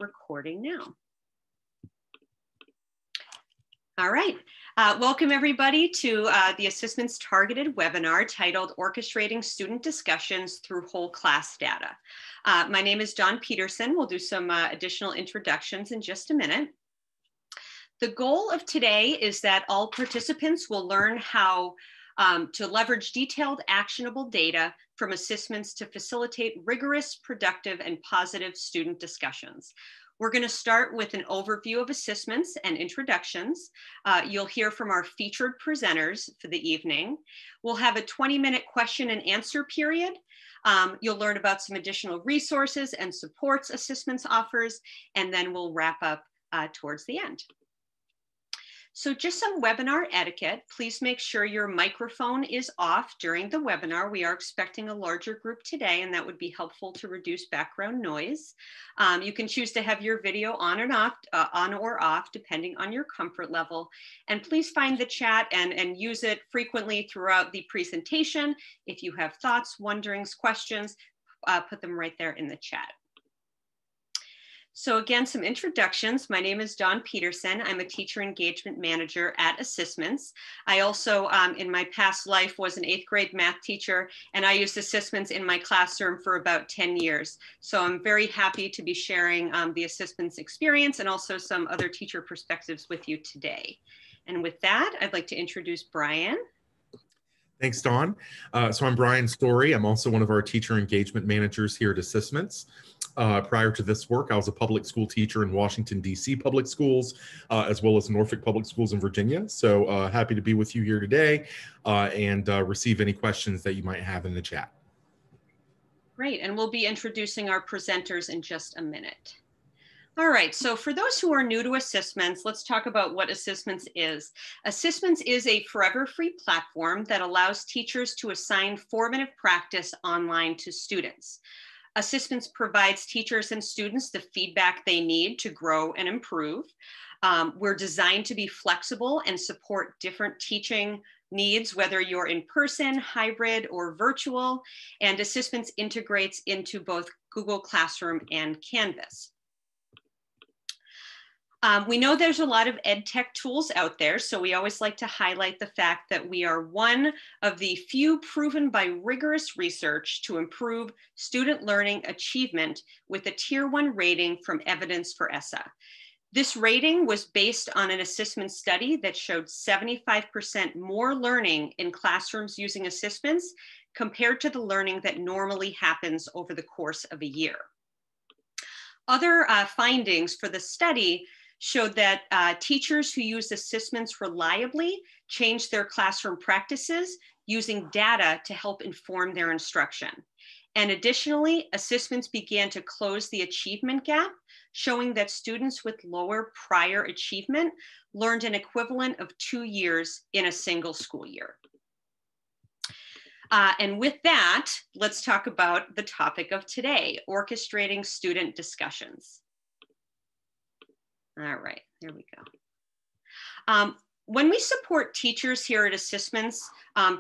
recording now. All right, welcome everybody to the ASSISTments targeted webinar titled Orchestrating Student Discussions Through Whole Class Data. My name is Dawn Peterson. We'll do some additional introductions in just a minute. The goal of today is that all participants will learn how to leverage detailed actionable data from ASSISTments to facilitate rigorous, productive, and positive student discussions. We're going to start with an overview of ASSISTments and introductions. You'll hear from our featured presenters for the evening. We'll have a 20-minute question and answer period. You'll learn about some additional resources and supports ASSISTments offers, and then we'll wrap up towards the end. So just some webinar etiquette. Please make sure your microphone is off during the webinar. We are expecting a larger group today, and that would be helpful to reduce background noise. You can choose to have your video on and off, on or off, depending on your comfort level. And please find the chat and use it frequently throughout the presentation. If you have thoughts, wonderings, questions, put them right there in the chat. So again, some introductions. My name is Dawn Peterson. I'm a teacher engagement manager at ASSISTments. I also, in my past life, was an 8th grade math teacher, and I used ASSISTments in my classroom for about 10 years. So I'm very happy to be sharing the ASSISTments experience and also some other teacher perspectives with you today. And with that, I'd like to introduce Brian. Thanks, Dawn. So I'm Brian Story. I'm also one of our teacher engagement managers here at ASSISTments. Prior to this work, I was a public school teacher in Washington, D.C. public schools, as well as Norfolk public schools in Virginia. So happy to be with you here today and receive any questions that you might have in the chat. Great, and we'll be introducing our presenters in just a minute. All right, so for those who are new to ASSISTments, let's talk about what ASSISTments is. ASSISTments is a forever free platform that allows teachers to assign formative practice online to students. ASSISTments provides teachers and students the feedback they need to grow and improve. We're designed to be flexible and support different teaching needs, whether you're in person, hybrid, or virtual, and ASSISTments integrates into both Google Classroom and Canvas. We know there's a lot of ed tech tools out there, so we always like to highlight the fact that we are one of the few proven by rigorous research to improve student learning achievement with a Tier 1 rating from Evidence for ESSA. This rating was based on an ASSISTments study that showed 75% more learning in classrooms using ASSISTments compared to the learning that normally happens over the course of a year. Other findings for the study showed that teachers who use ASSISTments reliably changed their classroom practices using data to help inform their instruction. And additionally, ASSISTments began to close the achievement gap, showing that students with lower prior achievement learned an equivalent of 2 years in a single school year. And with that, let's talk about the topic of today, orchestrating student discussions. All right, there we go. When we support teachers here at ASSISTments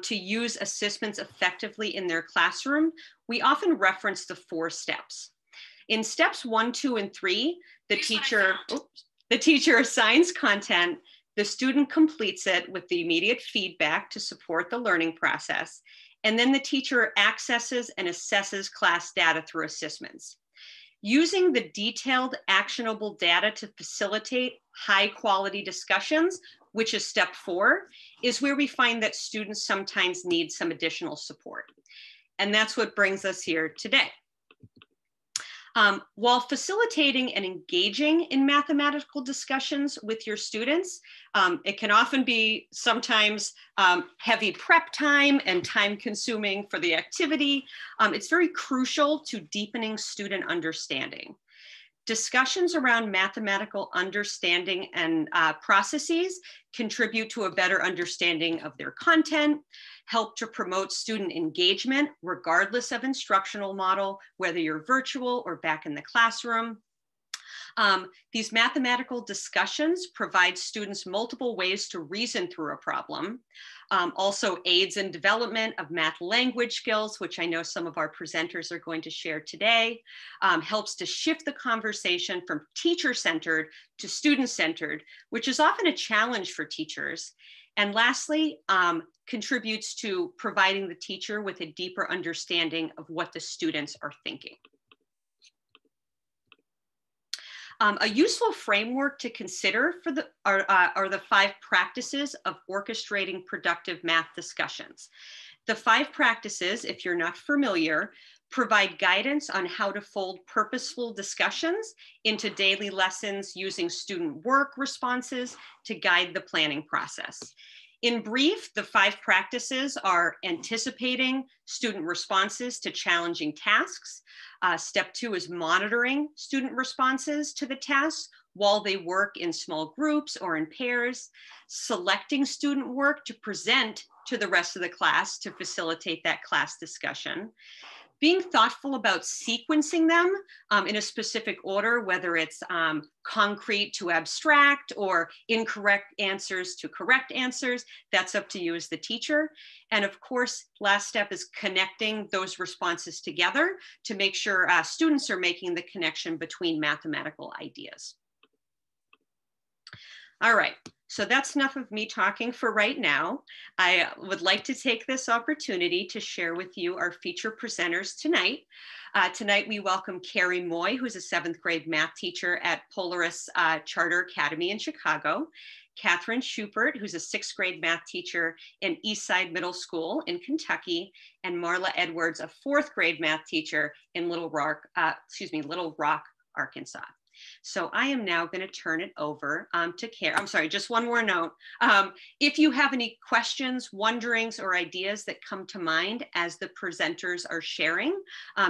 to use ASSISTments effectively in their classroom, we often reference the 4 steps. In steps 1, 2, and 3, the teacher assigns content, the student completes it with the immediate feedback to support the learning process, and then the teacher accesses and assesses class data through ASSISTments. Using the detailed actionable data to facilitate high quality discussions, which is step 4, is where we find that students sometimes need some additional support. And that's what brings us here today. While facilitating and engaging in mathematical discussions with your students, it can often be sometimes heavy prep time and time consuming for the activity. It's very crucial to deepening student understanding. Discussions around mathematical understanding and processes contribute to a better understanding of their content, help to promote student engagement regardless of instructional model, whether you're virtual or back in the classroom. These mathematical discussions provide students multiple ways to reason through a problem. Also aids in development of math language skills, which I know some of our presenters are going to share today, helps to shift the conversation from teacher-centered to student-centered, which is often a challenge for teachers. And lastly, contributes to providing the teacher with a deeper understanding of what the students are thinking. A useful framework to consider for are the 5 practices of orchestrating productive math discussions. The 5 practices, if you're not familiar, provide guidance on how to fold purposeful discussions into daily lessons using student work responses to guide the planning process. In brief, the 5 practices are anticipating student responses to challenging tasks. Step 2 is monitoring student responses to the tasks while they work in small groups or in pairs, selecting student work to present to the rest of the class to facilitate that class discussion, being thoughtful about sequencing them in a specific order, whether it's concrete to abstract or incorrect answers to correct answers. That's up to you as the teacher. And of course, last step is connecting those responses together to make sure students are making the connection between mathematical ideas. All right, so that's enough of me talking for right now. I would like to take this opportunity to share with you our feature presenters tonight. Tonight we welcome Carrie Moy, who's a 7th grade math teacher at Polaris Charter Academy in Chicago. Catherine Schupert, who's a 6th grade math teacher in Eastside Middle School in Kentucky, and Marla Edwards, a 4th grade math teacher in Little Rock, Arkansas. So I am now going to turn it over to Carrie. I'm sorry, just one more note. If you have any questions, wonderings, or ideas that come to mind as the presenters are sharing,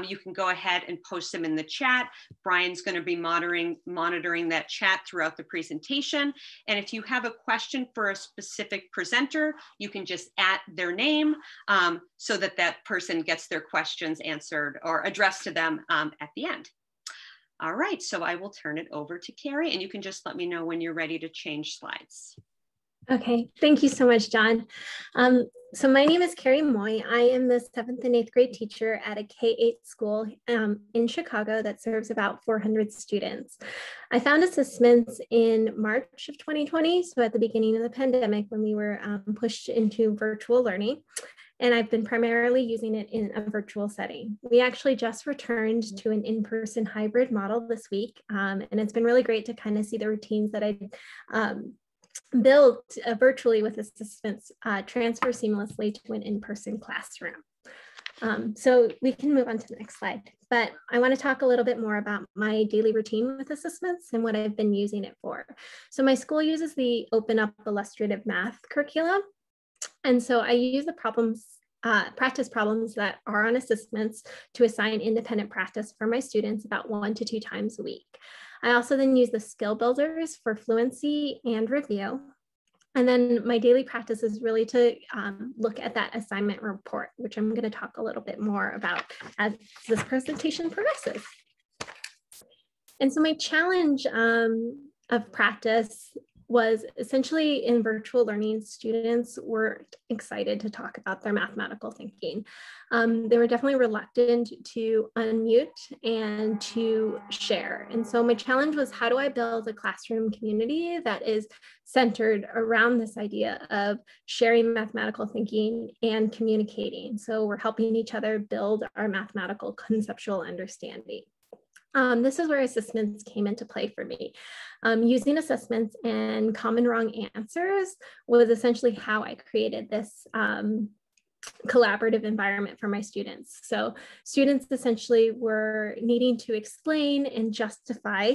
you can go ahead and post them in the chat. Brian's going to be monitoring that chat throughout the presentation. And if you have a question for a specific presenter, you can just add their name so that that person gets their questions answered or addressed to them at the end. All right, so I will turn it over to Carrie, and you can just let me know when you're ready to change slides. Okay, thank you so much, John. So my name is Carrie Moy. I am the 7th and 8th grade teacher at a K-8 school in Chicago that serves about 400 students. I found ASSISTments in March of 2020, so at the beginning of the pandemic when we were pushed into virtual learning. And I've been primarily using it in a virtual setting. We actually just returned to an in-person hybrid model this week, and it's been really great to kind of see the routines that I built virtually with ASSISTments transfer seamlessly to an in-person classroom. So we can move on to the next slide, but I want to talk a little bit more about my daily routine with ASSISTments and what I've been using it for. So my school uses the Open Up Illustrative Math curriculum. And so I use the practice problems that are on ASSISTments to assign independent practice for my students about 1 to 2 times a week. I also then use the skill builders for fluency and review. And then my daily practice is really to look at that assignment report, which I'm going to talk a little bit more about as this presentation progresses. And so my challenge of practice was essentially in virtual learning, students were excited to talk about their mathematical thinking. They were definitely reluctant to unmute and to share. And so my challenge was, how do I build a classroom community that is centered around this idea of sharing mathematical thinking and communicating? So we're helping each other build our mathematical conceptual understanding. This is where ASSISTments came into play for me. Using ASSISTments and common wrong answers was essentially how I created this collaborative environment for my students. So students essentially were needing to explain and justify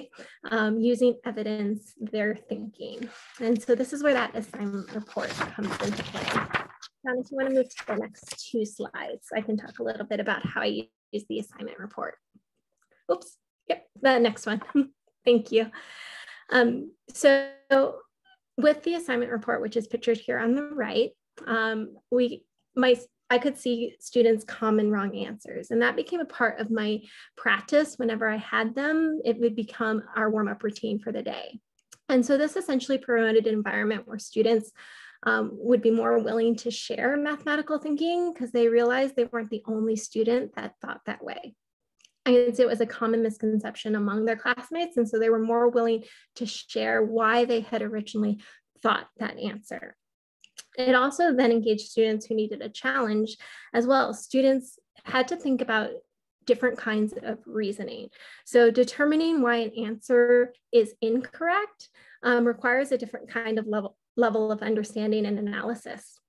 using evidence their thinking. And so this is where that assignment report comes into play. John, if you want to move to the next 2 slides, I can talk a little bit about how I use the assignment report. Oops. Yep, the next one. Thank you. So with the assignment report, which is pictured here on the right, my I could see students' common wrong answers. And that became a part of my practice. Whenever I had them, it would become our warm-up routine for the day. And so this essentially promoted an environment where students would be more willing to share mathematical thinking because they realized they weren't the only student that thought that way. And so it was a common misconception among their classmates. And so they were more willing to share why they had originally thought that answer. It also then engaged students who needed a challenge as well. Students had to think about different kinds of reasoning. So determining why an answer is incorrect requires a different kind of level of understanding and analysis.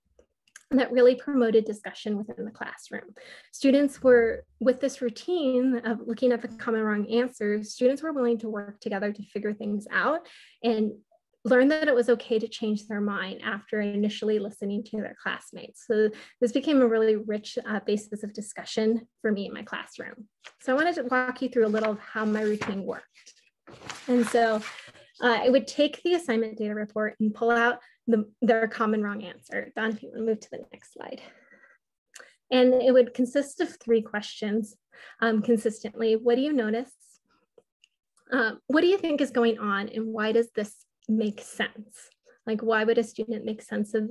And that really promoted discussion within the classroom. Students were, with this routine of looking at the common wrong answers, students were willing to work together to figure things out and learn that it was okay to change their mind after initially listening to their classmates. So this became a really rich basis of discussion for me in my classroom. So I wanted to walk you through a little of how my routine worked. And so I would take the assignment data report and pull out their common wrong answer. Don, if you want to move to the next slide. And it would consist of 3 questions consistently. What do you notice? What do you think is going on? And why does this make sense? Like, why would a student make sense of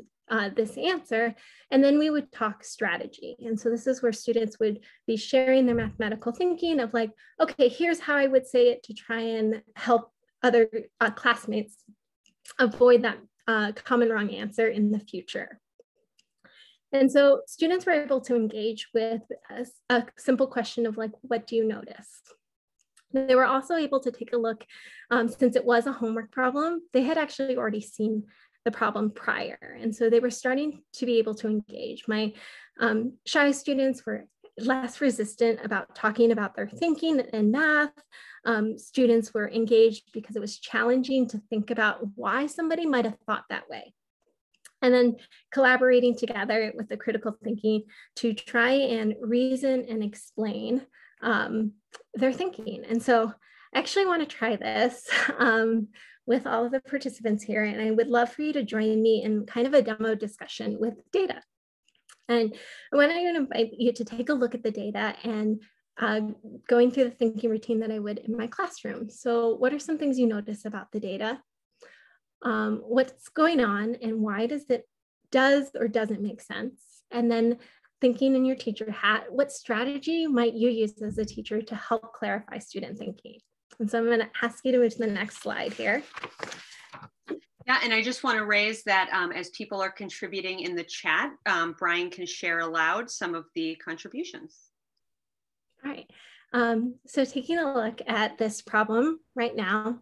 this answer? And then we would talk strategy. And so this is where students would be sharing their mathematical thinking of like, okay, here's how I would say it to try and help other classmates avoid that common wrong answer in the future. And so students were able to engage with a simple question of like, what do you notice? They were also able to take a look, since it was a homework problem, they had actually already seen the problem prior. And so they were starting to be able to engage. My shy students were less resistant about talking about their thinking and math. Students were engaged because it was challenging to think about why somebody might have thought that way. And then collaborating together with the critical thinking to try and reason and explain their thinking. And so I actually want to try this with all of the participants here. And I would love for you to join me in kind of a demo discussion with data. And I want to invite you to take a look at the data and going through the thinking routine that I would in my classroom. So what are some things you notice about the data? What's going on and why does or doesn't make sense? And then thinking in your teacher hat, what strategy might you use as a teacher to help clarify student thinking? And so I'm going to ask you to move to the next slide here. Yeah, and I just want to raise that as people are contributing in the chat, Brian can share aloud some of the contributions. All right, so taking a look at this problem right now,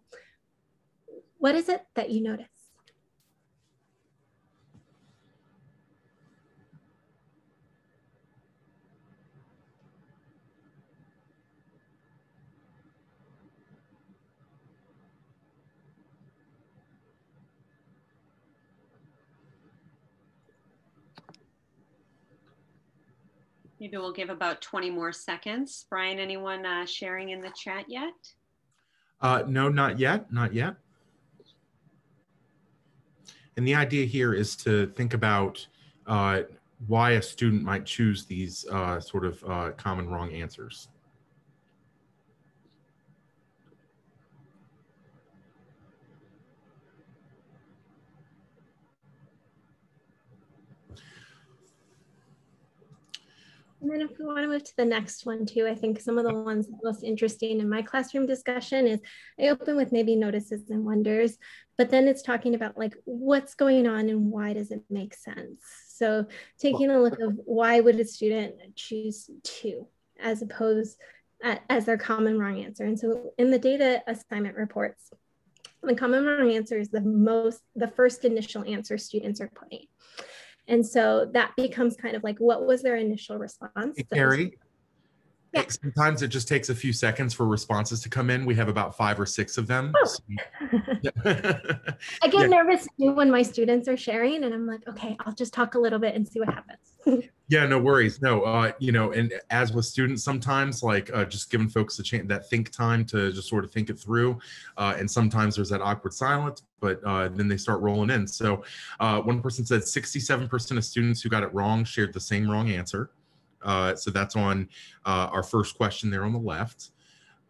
what is it that you notice? Maybe we'll give about 20 more seconds. Brian, anyone sharing in the chat yet? No, not yet, not yet. And the idea here is to think about why a student might choose these sort of common wrong answers. And then if we want to move to the next one too, I think some of the ones most interesting in my classroom discussion is I open with maybe notices and wonders, but then it's talking about like what's going on and why does it make sense? So taking a look of why would a student choose 2 as opposed as their common wrong answer. And so in the data assignment reports, the common wrong answer is the first initial answer students are putting. And so that becomes kind of like, what was their initial response? Hey, Carrie, yeah. Sometimes it just takes a few seconds for responses to come in. We have about 5 or 6 of them. Oh. I get nervous too when my students are sharing and I'm like, okay, I'll just talk a little bit and see what happens. Yeah, no worries. No, you know, and as with students, sometimes like just giving folks a chance, that think time to just sort of think it through. And sometimes there's that awkward silence, but then they start rolling in. So one person said 67% of students who got it wrong shared the same wrong answer. So that's on our first question there on the left.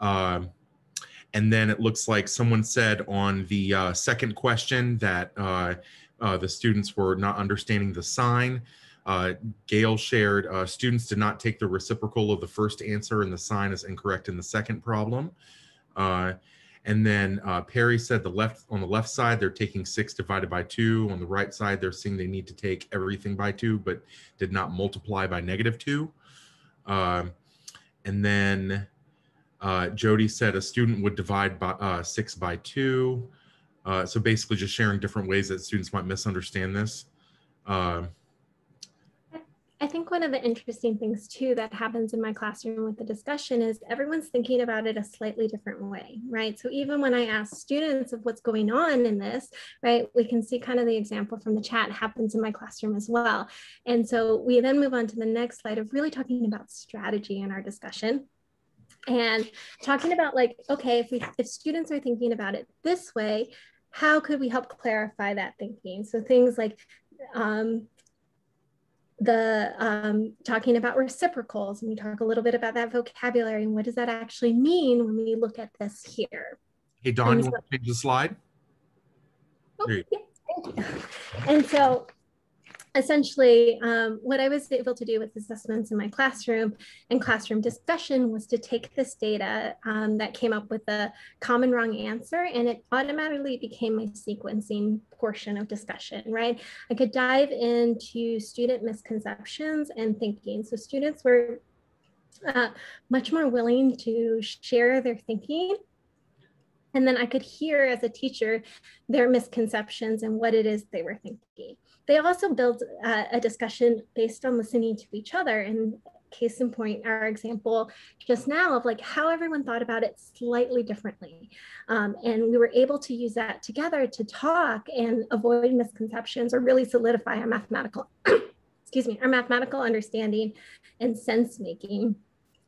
And then it looks like someone said on the second question that the students were not understanding the sign. Gail shared, students did not take the reciprocal of the first answer and the sign is incorrect in the second problem. And then Perry said on the left side, they're taking 6 divided by 2. On the right side, they're saying they need to take everything by 2, but did not multiply by -2. And then Jody said a student would divide by 6 by 2. So basically just sharing different ways that students might misunderstand this. I think one of the interesting things too that happens in my classroom with the discussion is everyone's thinking about it a slightly different way, right? So even when I ask students of what's going on in this, right, we can see kind of the example from the chat happens in my classroom as well. And so we then move on to the next slide of really talking about strategy in our discussion. And talking about like, okay, if students are thinking about it this way, how could we help clarify that thinking? So things like talking about reciprocals, and we talk a little bit about that vocabulary and what does that actually mean when we look at this here. Hey, Dawn, you want to change the slide? Oh, yeah, thank you. And so essentially, what I was able to do with assessments in my classroom and classroom discussion was to take this data that came up with a common wrong answer, and it automatically became my sequencing portion of discussion, right? I could dive into student misconceptions and thinking. So students were much more willing to share their thinking. And then I could hear as a teacher their misconceptions and what it is they were thinking. They also built a discussion based on listening to each other. And case in point, our example just now of like how everyone thought about it slightly differently. And we were able to use that together to talk and avoid misconceptions or really solidify our mathematical, excuse me, our mathematical understanding and sense making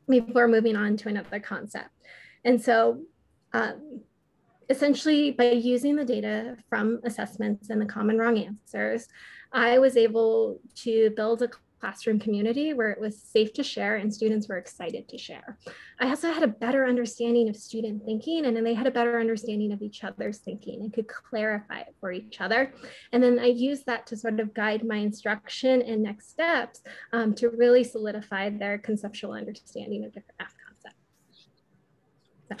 before moving on to another concept. And so, essentially, by using the data from assessments and the common wrong answers, I was able to build a classroom community where it was safe to share and students were excited to share. I also had a better understanding of student thinking, and then they had a better understanding of each other's thinking and could clarify it for each other. And then I used that to sort of guide my instruction and next steps to really solidify their conceptual understanding of different math concepts. So,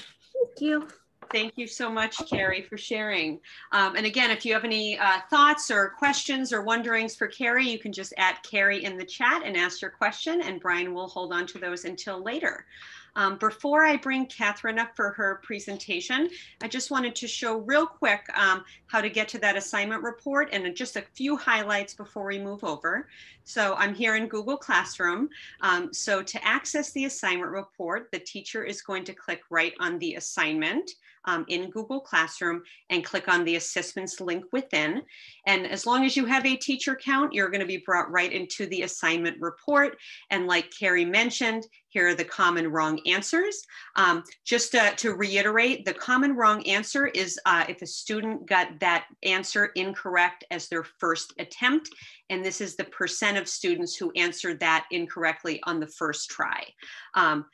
thank you. Thank you so much, Carrie, for sharing. And again, if you have any thoughts or questions or wonderings for Carrie, you can just add Carrie in the chat and ask your question, and Brian will hold on to those until later. Before I bring Catherine up for her presentation, I just wanted to show real quick how to get to that assignment report and just a few highlights before we move over. So I'm here in Google Classroom. So to access the assignment report, the teacher is going to click right on the assignment in Google Classroom and click on the assessments link within. And as long as you have a teacher account, you're going to be brought right into the assignment report. And like Carrie mentioned, here are the common wrong answers. Just to reiterate, the common wrong answer is if a student got that answer incorrect as their first attempt. And this is the percent of students who answered that incorrectly on the first try.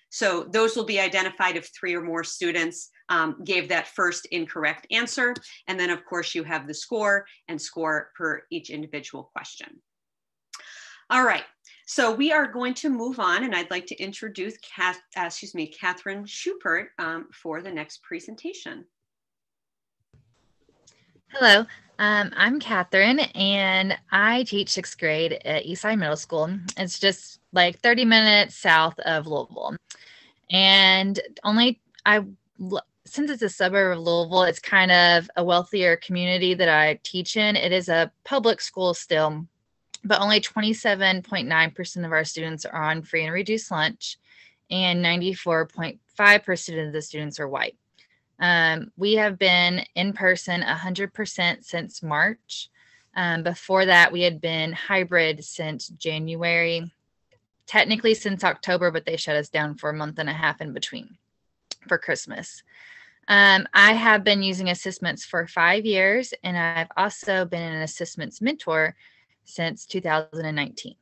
So those will be identified if 3 or more students gave that first incorrect answer. And then of course you have the score and score per each individual question. All right, so we are going to move on, and I'd like to introduce Catherine Schupert for the next presentation. Hello, I'm Catherine, and I teach 6th grade at Eastside Middle School. It's just like 30 minutes south of Louisville. And since it's a suburb of Louisville, it's kind of a wealthier community that I teach in. It is a public school still, but only 27.9% of our students are on free and reduced lunch, and 94.5% of the students are white. We have been in person 100% since March. Before that, we had been hybrid since January technically since October, but they shut us down for a month and a half in between for Christmas. I have been using ASSISTments for 5 years, and I've also been an ASSISTments mentor since 2019.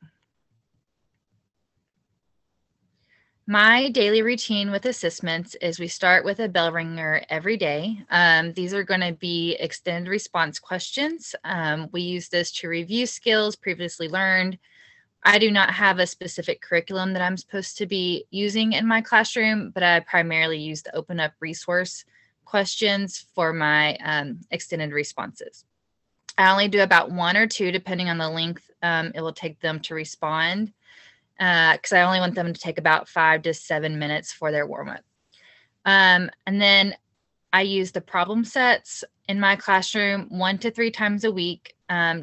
My daily routine with ASSISTments is we start with a bell ringer every day. These are going to be extended response questions. We use this to review skills previously learned. I do not have a specific curriculum that I'm supposed to be using in my classroom, but I primarily use the open up resource questions for my extended responses. I only do about 1 or 2, depending on the length it will take them to respond, because I only want them to take about 5 to 7 minutes for their warm up. And then I use the problem sets in my classroom 1 to 3 times a week,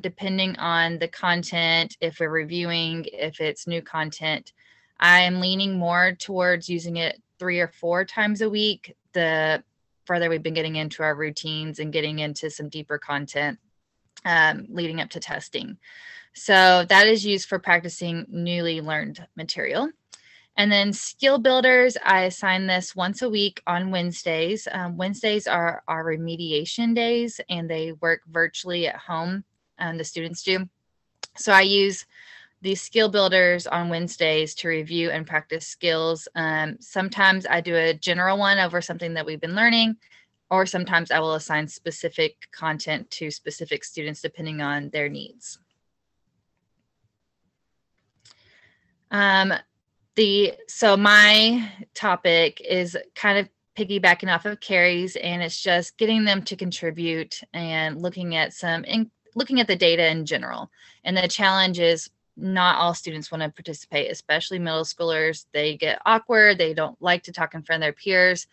depending on the content, if we're reviewing, if it's new content. I am leaning more towards using it 3 or 4 times a week, the further we've been getting into our routines and getting into some deeper content leading up to testing. So that is used for practicing newly learned material. And then skill builders, I assign this once a week on Wednesdays. Wednesdays are our remediation days, and they work virtually at home, the students do. So I use these skill builders on Wednesdays to review and practice skills. Sometimes I do a general one over something that we've been learning, or sometimes I will assign specific content to specific students depending on their needs. So my topic is kind of piggybacking off of Carrie's, and it's just getting them to contribute and looking at the data in general. And the challenge is not all students want to participate, especially middle schoolers. They get awkward. They don't like to talk in front of their peers.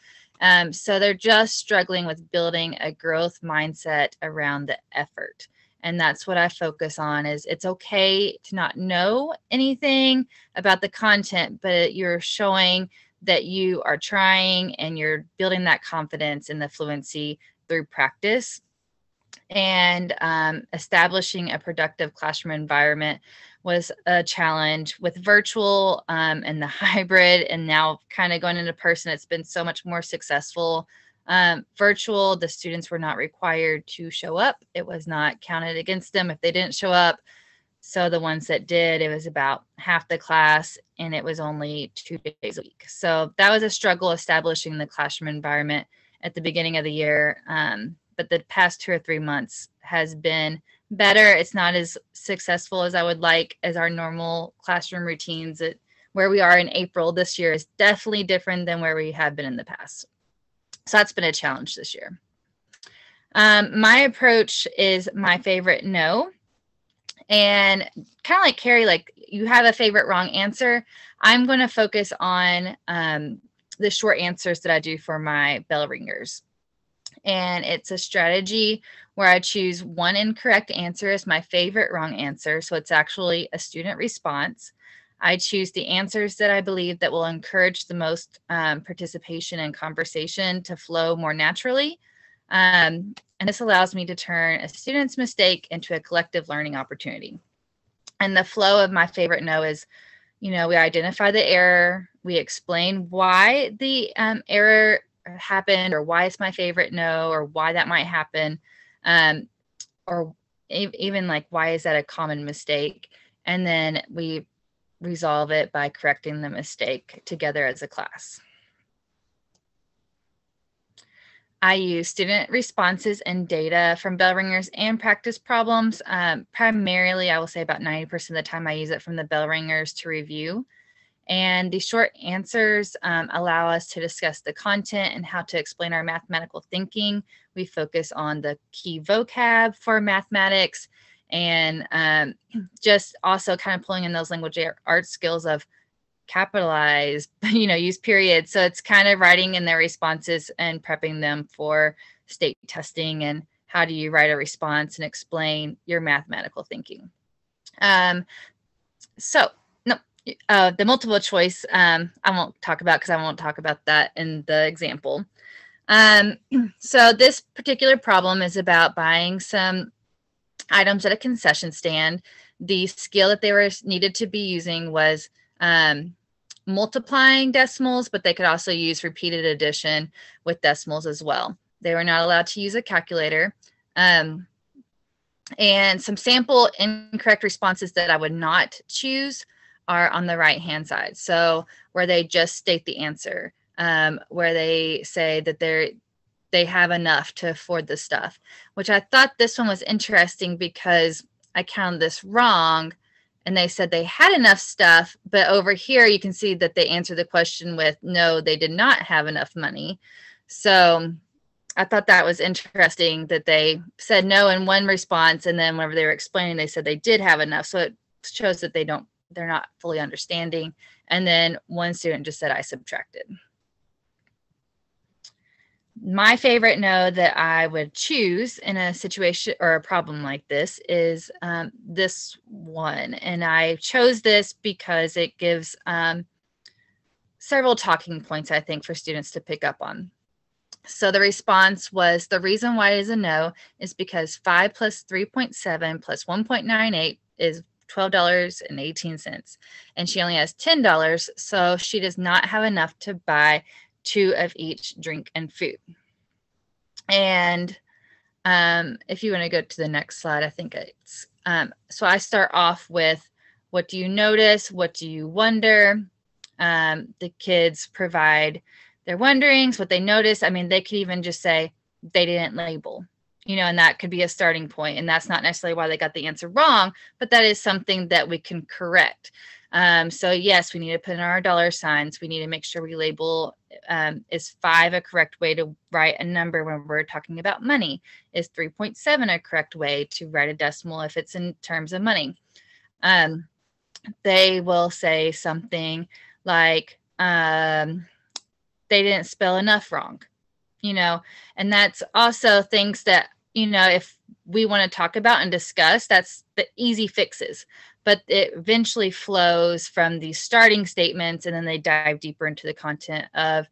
So they're just struggling with building a growth mindset around the effort. And that's what I focus on, is it's okay to not know anything about the content, but you're showing that you are trying and you're building that confidence and the fluency through practice. And establishing a productive classroom environment was a challenge with virtual and the hybrid, and now kind of going into person. It's been so much more successful. Virtual, the students were not required to show up. It was not counted against them if they didn't show up. So the ones that did, it was about half the class, and it was only 2 days a week. So that was a struggle establishing the classroom environment at the beginning of the year. But the past 2 or 3 months has been better. It's not as successful as I would like as our normal classroom routines. Where we are in April this year is definitely different than where we have been in the past. So that's been a challenge this year. My approach is my favorite no. And kind of like Carrie, like you have a favorite wrong answer. I'm going to focus on the short answers that I do for my bell ringers. And it's a strategy where I choose one incorrect answer as my favorite wrong answer. So it's actually a student response. I choose the answers that I believe that will encourage the most participation and conversation to flow more naturally. And this allows me to turn a student's mistake into a collective learning opportunity. And the flow of my favorite no is, we identify the error, we explain why the error happened, or why it's my favorite no, or why that might happen, or even like, why is that a common mistake? And then we resolve it by correcting the mistake together as a class. I use student responses and data from bell ringers and practice problems. Primarily, I will say about 90% of the time I use it from the bell ringers to review. And the short answers allow us to discuss the content and how to explain our mathematical thinking. We focus on the key vocab for mathematics, and just also kind of pulling in those language arts skills of capitalize, use periods. So it's kind of writing in their responses and prepping them for state testing, and how do you write a response and explain your mathematical thinking. The multiple choice, I won't talk about, because I won't talk about that in the example. So this particular problem is about buying some items at a concession stand. The skill that they were needed to be using was multiplying decimals, but they could also use repeated addition with decimals as well. They were not allowed to use a calculator. And some sample incorrect responses that I would not choose are on the right-hand side. So where they just state the answer, where they say that they have enough to afford the stuff, which I thought this one was interesting because I counted this wrong and they said they had enough stuff, but over here you can see that they answered the question with no, they did not have enough money. So I thought that was interesting that they said no in one response, and then whenever they were explaining, they said they did have enough. So it shows that they're not fully understanding. And then one student just said I subtracted. My favorite no that I would choose in a situation or a problem like this is this one. And I chose this because it gives several talking points, I think, for students to pick up on. So the response was, the reason why it is a no is because 5 plus 3.7 plus 1.98 is $12.18. And she only has $10, so she does not have enough to buy 2 of each drink and food. And if you want to go to the next slide, I think it's, so I start off with, what do you notice? What do you wonder? The kids provide their wonderings, what they notice. I mean, they could even just say they didn't label, and that could be a starting point. And that's not necessarily why they got the answer wrong, but that is something that we can correct. So yes, we need to put in our dollar signs. We need to make sure we label, is 5 a correct way to write a number when we're talking about money? Is 3.7 a correct way to write a decimal if it's in terms of money? They will say something like, they didn't spell enough wrong, and that's also things that, if we want to talk about and discuss, that's the easy fixes, but it eventually flows from these starting statements, and then they dive deeper into the content of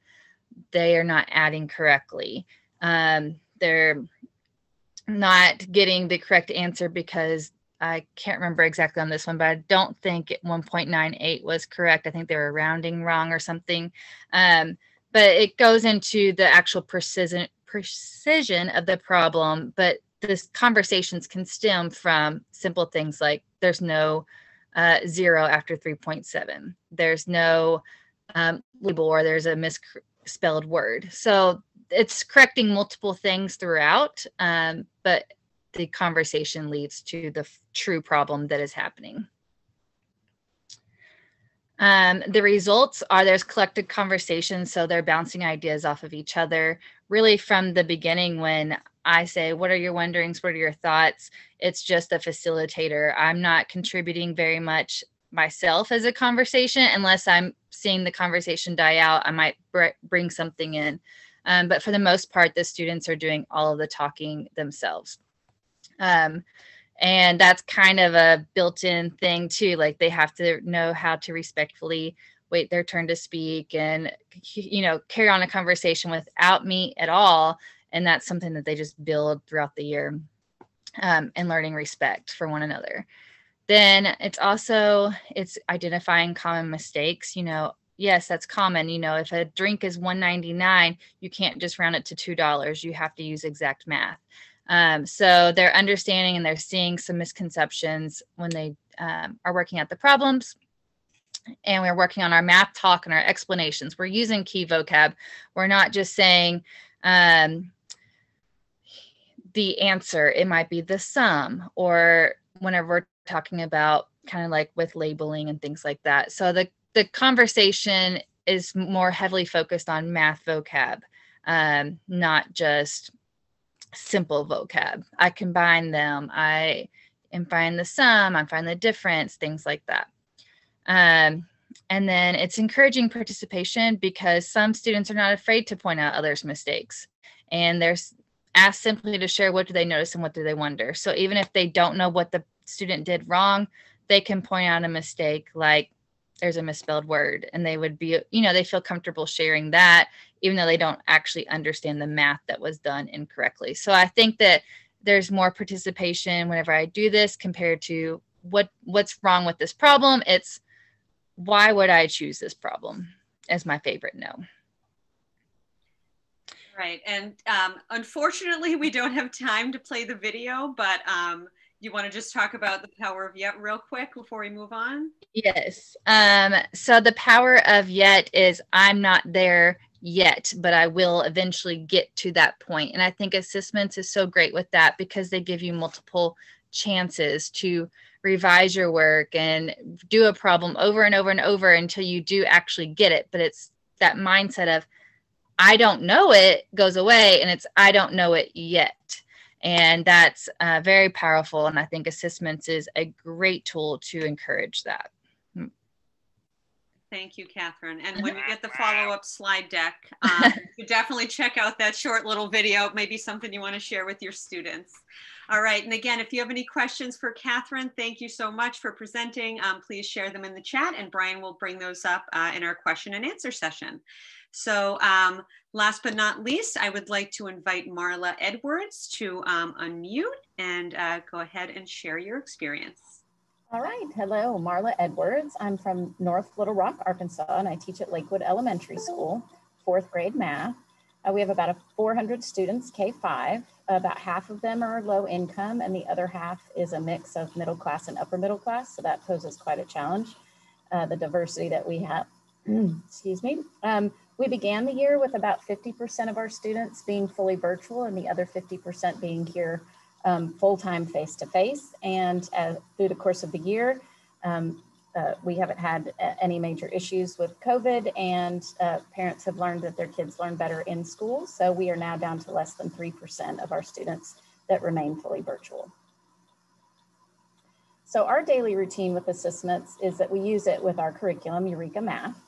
they are not adding correctly. They're not getting the correct answer because I can't remember exactly on this one, but I don't think 1.98 was correct. I think they were rounding wrong or something. But it goes into the actual precision of the problem. But this conversations can stem from simple things like there's no 0 after 3.7. There's no label, or there's a misspelled word. So it's correcting multiple things throughout, but the conversation leads to the true problem that is happening. The results are there's collected conversations, so they're bouncing ideas off of each other. Really from the beginning, when I say, what are your wonderings, what are your thoughts? It's just a facilitator. I'm not contributing very much myself as a conversation. Unless I'm seeing the conversation die out, I might bring something in. But for the most part, the students are doing all of the talking themselves. And that's kind of a built-in thing too. Like they have to know how to respectfully wait their turn to speak and, carry on a conversation without me at all. And that's something that they just build throughout the year, and learning respect for one another. Then it's identifying common mistakes. Yes, that's common. If a drink is $1.99, you can't just round it to $2. You have to use exact math. So they're understanding and they're seeing some misconceptions when they are working at the problems. And we're working on our math talk and our explanations. We're using key vocab. We're not just saying the answer. It might be the sum, or whenever we're talking about kind of like with labeling and things like that. So the conversation is more heavily focused on math vocab, not just simple vocab. I combine them. I am find the sum. I find the difference, things like that. And then it's encouraging participation, because some students are not afraid to point out others' mistakes. And they're asked simply to share what do they notice and what do they wonder. So even if they don't know what the student did wrong, they can point out a mistake, like there's a misspelled word, and they would be, they feel comfortable sharing that, even though they don't actually understand the math that was done incorrectly. So I think that there's more participation whenever I do this compared to what's wrong with this problem. It's why would I choose this problem as my favorite no? Right. And unfortunately, we don't have time to play the video, but you want to just talk about the power of yet real quick before we move on? Yes. So the power of yet is I'm not there yet, but I will eventually get to that point. And I think assessments is so great with that because they give you multiple chances to revise your work and do a problem over and over and over until you do actually get it. But it's that mindset of I don't know it goes away, and it's I don't know it yet. And that's very powerful. And I think assessments is a great tool to encourage that. Thank you, Catherine. And when you get the follow-up slide deck, you definitely check out that short little video. It may be something you want to share with your students. All right. And again, if you have any questions for Catherine, thank you so much for presenting. Please share them in the chat, and Brian will bring those up in our question and answer session. So last but not least, I would like to invite Marla Edwards to unmute and go ahead and share your experience. All right. Hello, Marla Edwards. I'm from North Little Rock, Arkansas, and I teach at Lakewood Elementary School, 4th grade math. We have about 400 students, K-5. About half of them are low income, and the other half is a mix of middle class and upper middle class. So that poses quite a challenge, the diversity that we have. Excuse me. We began the year with about 50% of our students being fully virtual and the other 50% being here full-time face-to-face. And through the course of the year, we haven't had any major issues with COVID, and parents have learned that their kids learn better in school. So we are now down to less than 3% of our students that remain fully virtual. So our daily routine with assessments is that we use it with our curriculum, Eureka Math.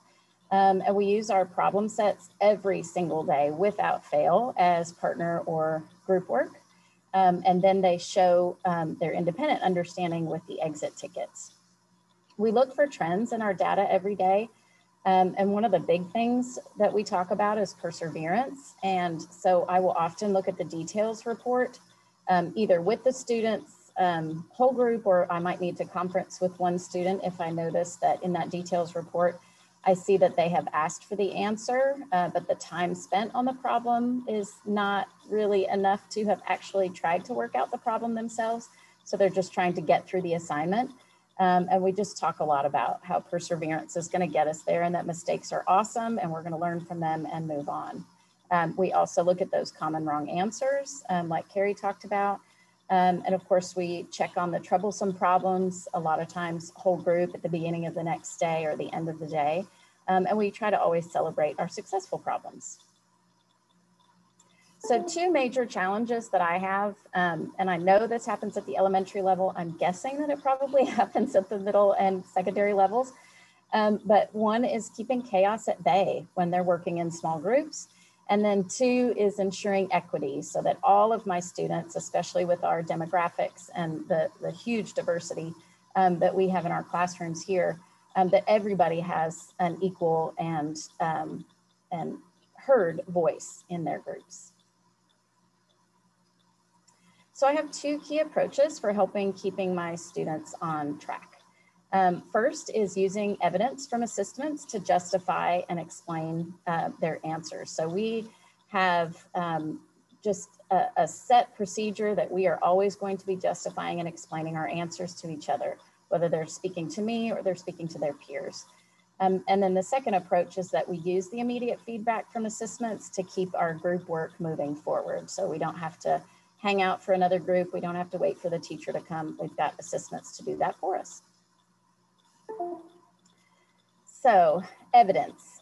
And we use our problem sets every single day without fail as partner or group work. And then they show their independent understanding with the exit tickets. We look for trends in our data every day. And one of the big things that we talk about is perseverance. And so I will often look at the details report, either with the students, whole group, or I might need to conference with one student if I notice that in that details report, I see that they have asked for the answer, but the time spent on the problem is not really enough to have actually tried to work out the problem themselves. So they're just trying to get through the assignment. And we just talk a lot about how perseverance is going to get us there, and that mistakes are awesome and we're going to learn from them and move on. We also look at those common wrong answers, like Carrie talked about. And of course, we check on the troublesome problems, a lot of times whole group at the beginning of the next day or the end of the day. And we try to always celebrate our successful problems. So 2 major challenges that I have, and I know this happens at the elementary level. I'm guessing that it probably happens at the middle and secondary levels. But one is keeping chaos at bay when they're working in small groups. And then 2 is ensuring equity so that all of my students, especially with our demographics and the huge diversity that we have in our classrooms here, that everybody has an equal and heard voice in their groups. So I have 2 key approaches for helping keeping my students on track. First is using evidence from assessments to justify and explain their answers. So we have just a set procedure that we are always going to be justifying and explaining our answers to each other, whether they're speaking to me or they're speaking to their peers. And then the second approach is that we use the immediate feedback from assessments to keep our group work moving forward. So we don't have to hang out for another group. We don't have to wait for the teacher to come. We've got assessments to do that for us. So evidence.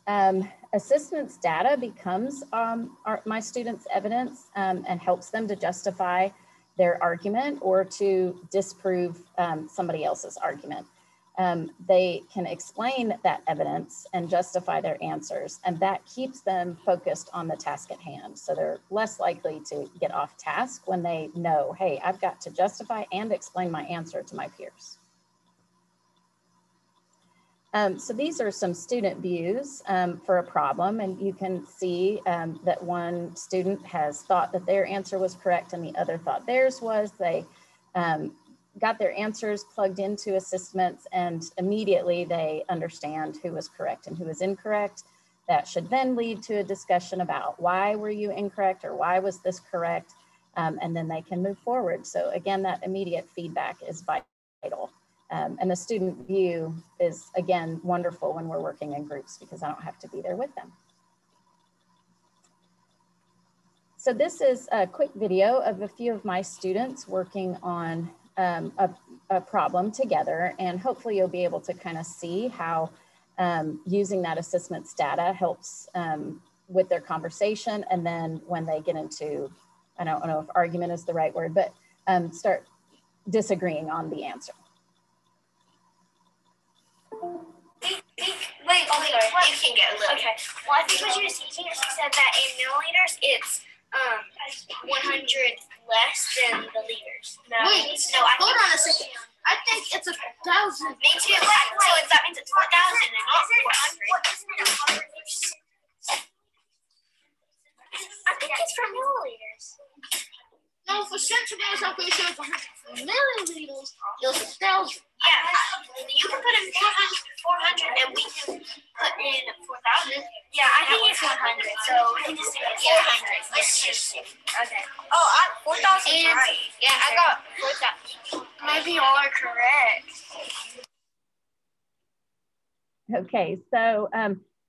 Assessments data becomes my students' evidence and helps them to justify their argument or to disprove somebody else's argument. They can explain that evidence and justify their answers, and that keeps them focused on the task at hand. So they're less likely to get off task when they know, hey, I've got to justify and explain my answer to my peers. So these are some student views for a problem, and you can see that one student has thought that their answer was correct and the other thought theirs was. They got their answers plugged into ASSISTments, and immediately they understand who was correct and who was incorrect. That should then lead to a discussion about why were you incorrect or why was this correct, and then they can move forward. So again, that immediate feedback is vital. And the student view is, again, wonderful when we're working in groups because I don't have to be there with them. So this is a quick video of a few of my students working on a problem together, and hopefully you'll be able to kind of see how using that ASSISTments data helps with their conversation, and then when they get into, I don't know if argument is the right word, but start disagreeing on the answer. Wait, oh, sorry. You can go. Okay. Well, I think what she was teaching us, she said that in milliliters, it's 100 less than the liters. No, wait, no. Hold on a second. I think it's 1,000. Me too. So that means it's 1,000 and not 400. I think it's for milliliters. No, for centiliters, I'm pretty sure it's 100 milliliters. It was 1,000. Yeah, you can put in 400 and we can put in 4,000. Yeah, I think it's 100, so we can just do it 400. Let's just see. Okay. Oh, 4,000 is right. Yeah, I got 4,000. Maybe all are correct. Okay, so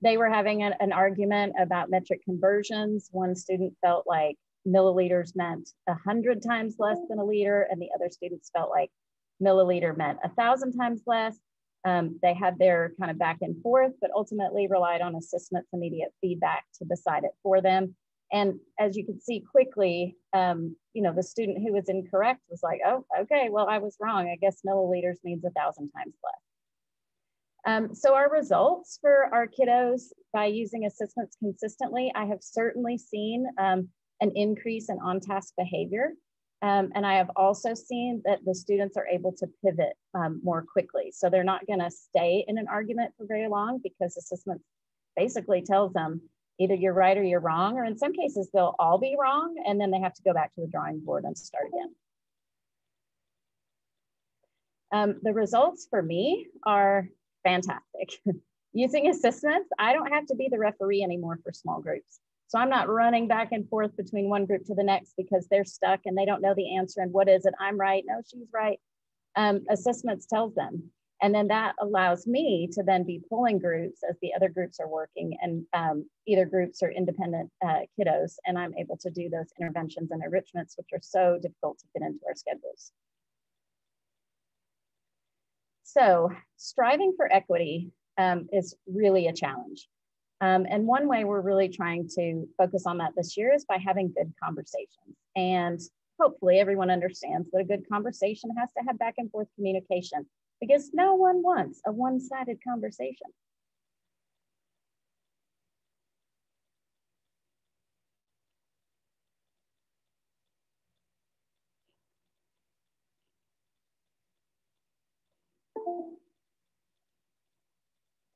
they were having an argument about metric conversions. One student felt like milliliters meant 100 times less than a liter, and the other students felt like milliliter meant 1,000 times less. They had their kind of back and forth, but ultimately relied on ASSISTments immediate feedback to decide it for them. And as you can see quickly, you know, the student who was incorrect was like, oh, okay, well, I was wrong. I guess milliliters means 1,000 times less. So our results for our kiddos by using ASSISTments consistently, I have certainly seen an increase in on-task behavior. And I have also seen that the students are able to pivot more quickly. So they're not gonna stay in an argument for very long because ASSISTments basically tells them either you're right or you're wrong, or in some cases they'll all be wrong and then they have to go back to the drawing board and start again. The results for me are fantastic. Using ASSISTments, I don't have to be the referee anymore for small groups. So I'm not running back and forth between one group to the next because they're stuck and they don't know the answer and what is it? I'm right, no, she's right. ASSISTments tells them. And then that allows me to then be pulling groups as the other groups are working, and either groups or independent kiddos, and I'm able to do those interventions and enrichments, which are so difficult to fit into our schedules. So striving for equity is really a challenge. And one way we're really trying to focus on that this year is by having good conversations. And hopefully everyone understands that a good conversation has to have back and forth communication, because no one wants a one-sided conversation.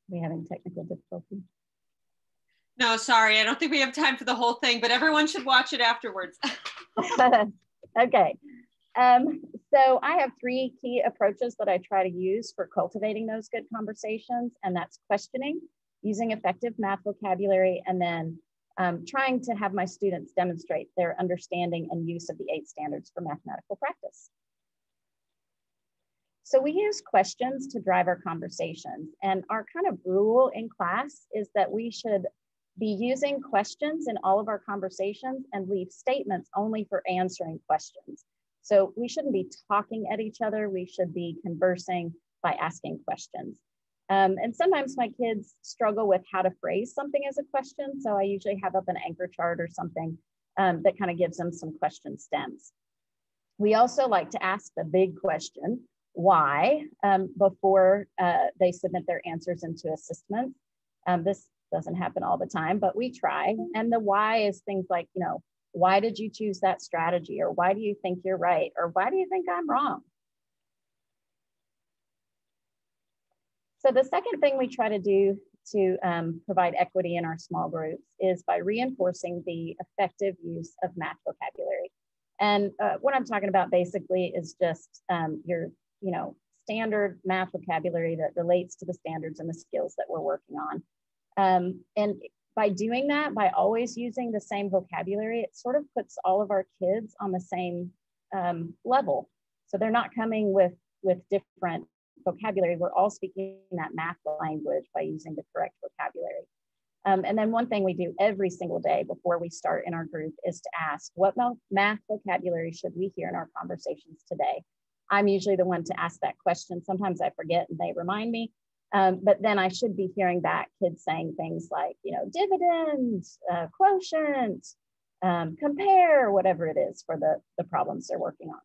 We're having technical difficulty. No, sorry, I don't think we have time for the whole thing, but everyone should watch it afterwards. Okay. So I have 3 key approaches that I try to use for cultivating those good conversations, and that's questioning, using effective math vocabulary, and then trying to have my students demonstrate their understanding and use of the 8 standards for mathematical practice. So we use questions to drive our conversations, and our kind of rule in class is that we should be using questions in all of our conversations and leave statements only for answering questions. So we shouldn't be talking at each other. We should be conversing by asking questions. And sometimes my kids struggle with how to phrase something as a question. So I usually have up an anchor chart or something that kind of gives them some question stems. We also like to ask the big question, why, before they submit their answers into ASSISTments. This doesn't happen all the time, but we try. And the why is things like, you know, why did you choose that strategy? Or why do you think you're right? Or why do you think I'm wrong? So the second thing we try to do to provide equity in our small groups is by reinforcing the effective use of math vocabulary. And what I'm talking about basically is just your, standard math vocabulary that relates to the standards and the skills that we're working on. And by doing that, by always using the same vocabulary, it sort of puts all of our kids on the same level. So they're not coming with different vocabulary. We're all speaking that math language by using the correct vocabulary. And then one thing we do every single day before we start in our group is to ask, what math vocabulary should we hear in our conversations today? I'm usually the one to ask that question. Sometimes I forget and they remind me, but then I should be hearing back kids saying things like, dividend, quotient, compare, whatever it is for the problems they're working on.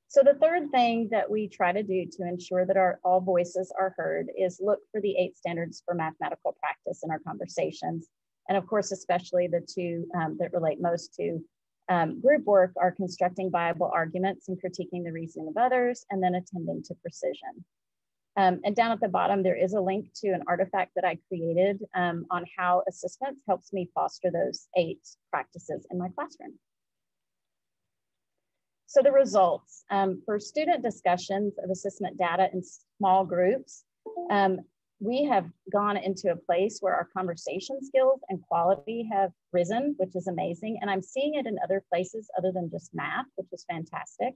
So the third thing that we try to do to ensure that all voices are heard is look for the 8 standards for mathematical practice in our conversations. And of course, especially the 2 that relate most to group work are constructing viable arguments and critiquing the reasoning of others, and then attending to precision. And down at the bottom, there is a link to an artifact that I created on how ASSISTments helps me foster those 8 practices in my classroom. So the results for student discussions of assessment data in small groups, we have gone into a place where our conversation skills and quality have risen, which is amazing. And I'm seeing it in other places other than just math, which is fantastic.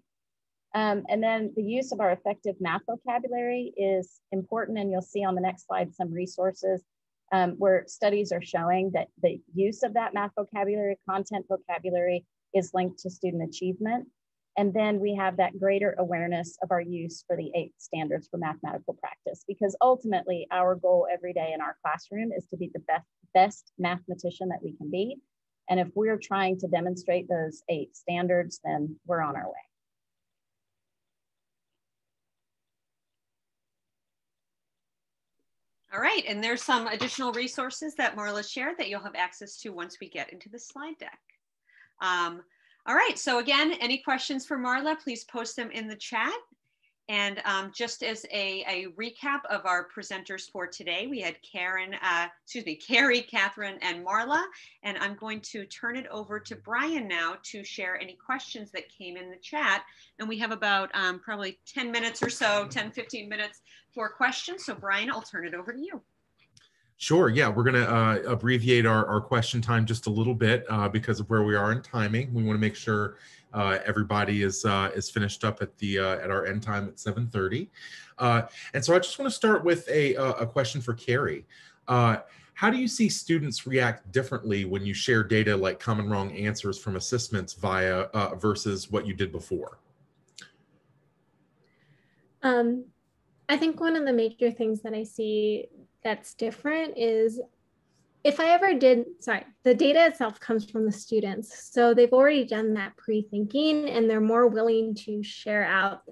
And then the use of our effective math vocabulary is important. And you'll see on the next slide some resources where studies are showing that the use of that math vocabulary, content vocabulary, is linked to student achievement. And then we have that greater awareness of our use for the 8 standards for mathematical practice, because ultimately our goal every day in our classroom is to be the best mathematician that we can be. And if we're trying to demonstrate those 8 standards, then we're on our way. All right, and there's some additional resources that Marla shared that you'll have access to once we get into the slide deck. All right, so again, any questions for Marla, please post them in the chat. And just as a recap of our presenters for today, we had Carrie, Catherine, and Marla. And I'm going to turn it over to Brian now to share any questions that came in the chat. And we have about probably 10 minutes or so, 10, 15 minutes for questions. So Brian, I'll turn it over to you. Sure. Yeah, we're going to abbreviate our question time just a little bit because of where we are in timing. We want to make sure everybody is finished up at our end time at 7:30. And so I just want to start with a question for Carrie. How do you see students react differently when you share data like common wrong answers from assessments versus what you did before? I think one of the major things that I see that's different is if I ever did, the data itself comes from the students. So they've already done that pre-thinking and they're more willing to share out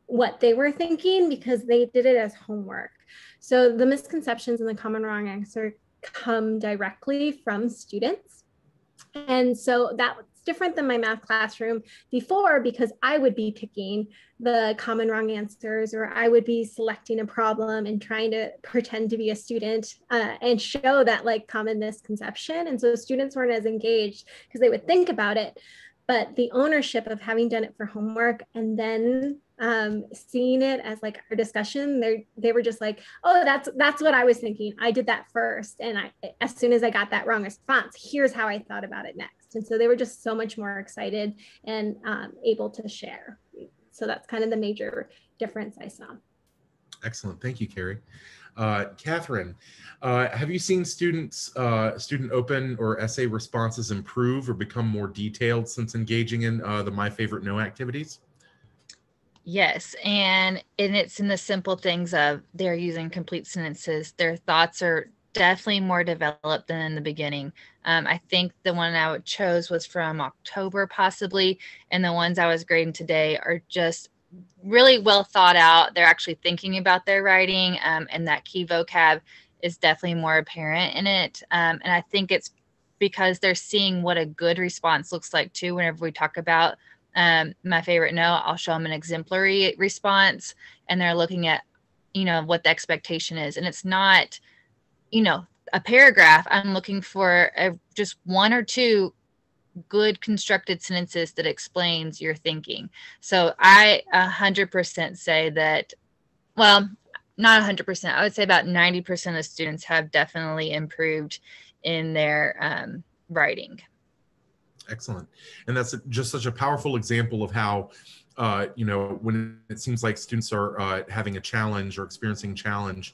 what they were thinking because they did it as homework. So the misconceptions and the common wrong answer come directly from students. And so that's different than my math classroom before because I would be picking the common wrong answers or I would be selecting a problem and trying to pretend to be a student and show that like common misconception. And so students weren't as engaged because they would think about it, but the ownership of having done it for homework and then seeing it as like our discussion, they were just like, oh, that's what I was thinking. I did that first. And as soon as I got that wrong response, here's how I thought about it next. And so they were just so much more excited and able to share. So that's kind of the major difference I saw. Excellent. Thank you, Carrie. Catherine, have you seen student open or essay responses improve or become more detailed since engaging in the My Favorite No activities? Yes, and it's in the simple things of they're using complete sentences. Their thoughts are definitely more developed than in the beginning. I think the one I chose was from October possibly, and the ones I was grading today are just really well thought out. They're actually thinking about their writing, and that key vocab is definitely more apparent in it. And I think it's because they're seeing what a good response looks like too. Whenever we talk about My Favorite No, I'll show them an exemplary response and they're looking at, what the expectation is. And it's not, a paragraph. I'm looking for just 1 or 2 good constructed sentences that explains your thinking. So I 100% say that, well, not 100%, I would say about 90% of students have definitely improved in their writing. Excellent. And that's just such a powerful example of how, you know, when it seems like students are having a challenge or experiencing challenge,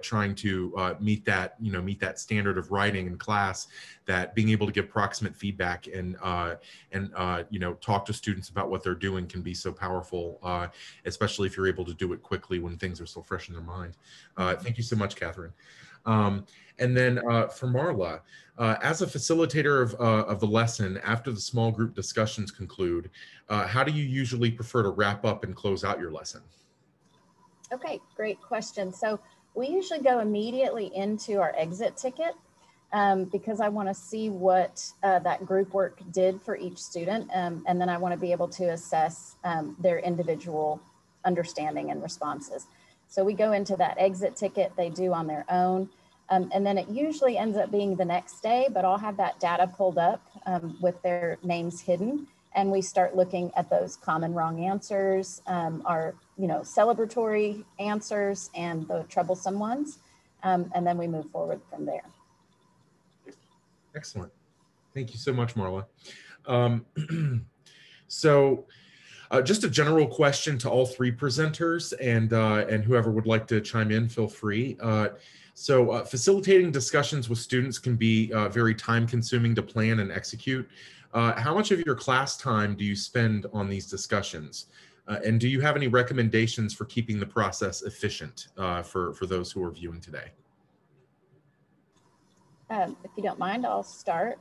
trying to meet that, you know, meet that standard of writing in class, that being able to give proximate feedback and you know, talk to students about what they're doing can be so powerful, especially if you're able to do it quickly when things are still fresh in their mind. Thank you so much, Catherine. And then for Marla, as a facilitator of the lesson, after the small group discussions conclude, how do you usually prefer to wrap up and close out your lesson? Okay, great question. So we usually go immediately into our exit ticket because I want to see what that group work did for each student. And then I want to be able to assess their individual understanding and responses. So we go into that exit ticket they do on their own. And then it usually ends up being the next day, but I'll have that data pulled up with their names hidden. And we start looking at those common wrong answers, our, you know, celebratory answers and the troublesome ones. And then we move forward from there. Excellent. Thank you so much, Marla. So just a general question to all three presenters, and whoever would like to chime in, feel free. So facilitating discussions with students can be very time consuming to plan and execute. How much of your class time do you spend on these discussions? And do you have any recommendations for keeping the process efficient for those who are viewing today? If you don't mind, I'll start.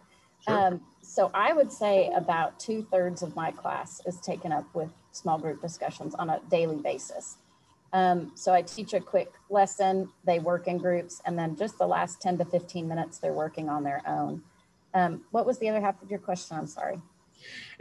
Sure. So I would say about 2/3 of my class is taken up with small group discussions on a daily basis. So I teach a quick lesson, they work in groups, and then just the last 10 to 15 minutes, they're working on their own. What was the other half of your question? I'm sorry.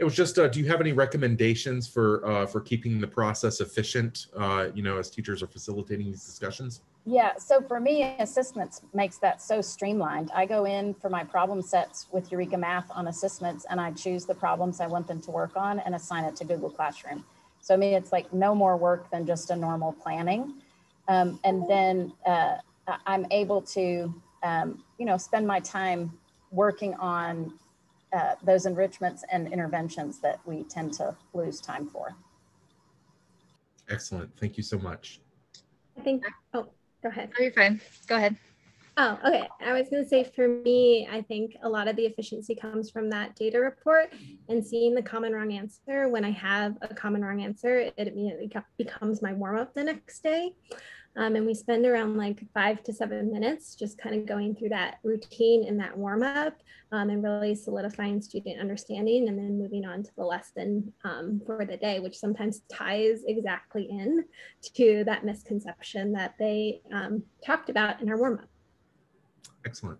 It was just, do you have any recommendations for keeping the process efficient, you know, as teachers are facilitating these discussions? Yeah, so for me, ASSISTments makes that so streamlined. I go in for my problem sets with Eureka Math on ASSISTments, and I choose the problems I want them to work on and assign it to Google Classroom. So I mean, it's like no more work than just a normal planning. And then I'm able to, you know, spend my time working on those enrichments and interventions that we tend to lose time for. Excellent. Thank you so much. I think, oh, go ahead. Oh, you're fine. Go ahead. Oh, okay. I was going to say, for me, I think a lot of the efficiency comes from that data report and seeing the common wrong answer. When I have a common wrong answer, it immediately becomes my warm up the next day. And we spend around like 5 to 7 minutes just kind of going through that routine and that warm up and really solidifying student understanding, and then moving on to the lesson for the day, which sometimes ties exactly in to that misconception that they talked about in our warm up. Excellent.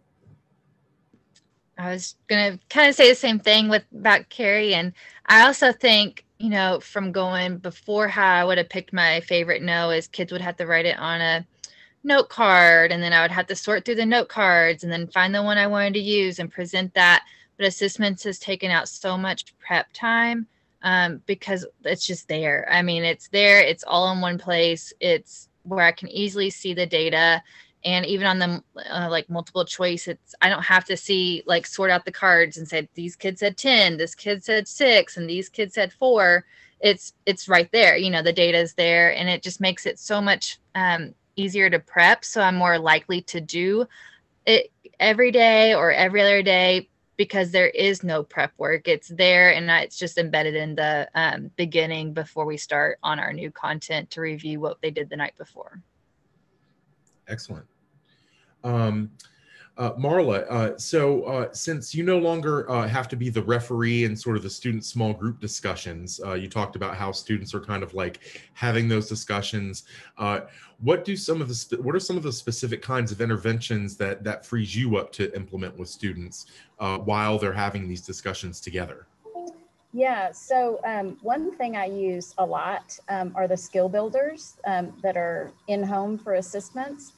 I was going to kind of say the same thing about Carrie. And I also think, you know, from going before, how I would have picked my favorite no is kids would have to write it on a note card, and then I would have to sort through the note cards and then find the one I wanted to use and present that. But ASSISTments has taken out so much prep time because it's just there. I mean, it's there. It's all in one place. It's where I can easily see the data. And even on the like multiple choice, I don't have to see, like, sort out the cards and say, these kids said 10, this kid said 6, and these kids said 4. It's right there. You know, the data is there, and it just makes it so much easier to prep. So I'm more likely to do it every day or every other day because there is no prep work. It's there, and it's just embedded in the beginning before we start on our new content to review what they did the night before. Excellent. Marla, so since you no longer have to be the referee in sort of the student small group discussions, you talked about how students are kind of like having those discussions. What are some of the specific kinds of interventions that frees you up to implement with students while they're having these discussions together? Yeah, so one thing I use a lot are the skill builders that are in home for ASSISTments.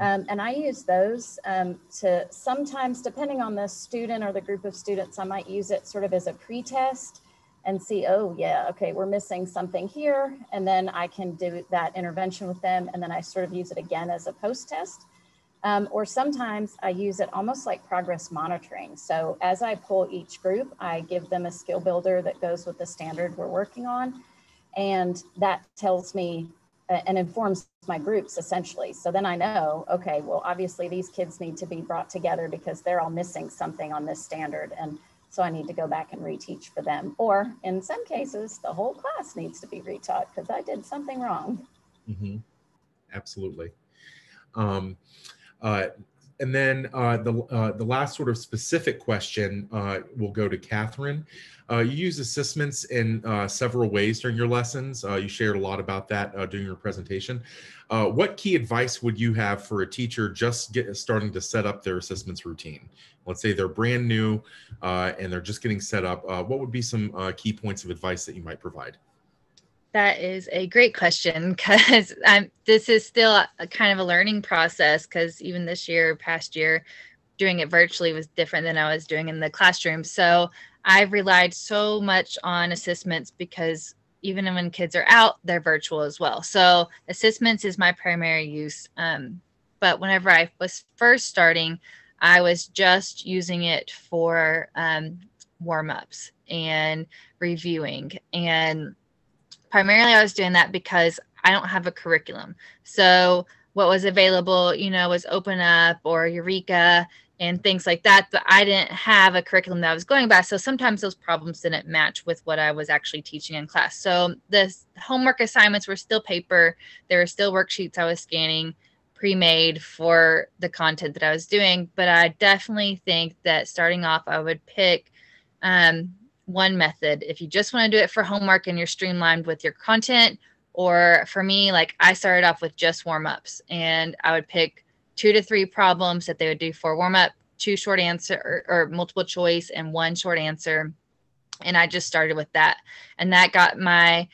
And I use those to sometimes, depending on the student or the group of students, I might use it sort of as a pre-test and see, oh yeah, okay, we're missing something here. And then I can do that intervention with them. And then I sort of use it again as a post-test. Or sometimes I use it almost like progress monitoring. So as I pull each group, I give them a skill builder that goes with the standard we're working on. And that tells me and informs my groups essentially. So then I know, okay, well, obviously these kids need to be brought together because they're all missing something on this standard. And so I need to go back and reteach for them. Or in some cases, the whole class needs to be retaught because I did something wrong. Absolutely. And then the last sort of specific question will go to Catherine. You use assessments in several ways during your lessons. You shared a lot about that during your presentation. What key advice would you have for a teacher just starting to set up their assessments routine? Let's say they're brand new and they're just getting set up. What would be some key points of advice that you might provide? That is a great question, because this is still a kind of a learning process, because even this year, past year, doing it virtually was different than I was doing in the classroom. So I've relied so much on assessments because even when kids are out, they're virtual as well. So assessments is my primary use. But whenever I was first starting, I was just using it for warm-ups and reviewing. And primarily I was doing that because I don't have a curriculum. So what was available, was Open Up or Eureka and things like that. But I didn't have a curriculum that I was going by. So sometimes those problems didn't match with what I was actually teaching in class. So the homework assignments were still paper. There were still worksheets I was scanning pre-made for the content that I was doing. But I definitely think that starting off, I would pick one method. If you just want to do it for homework and you're streamlined with your content, or for me, like I started off with just warm-ups, and I would pick 2 to 3 problems that they would do for warm-up, 2 short answer or multiple choice and 1 short answer. And I just started with that. And that got my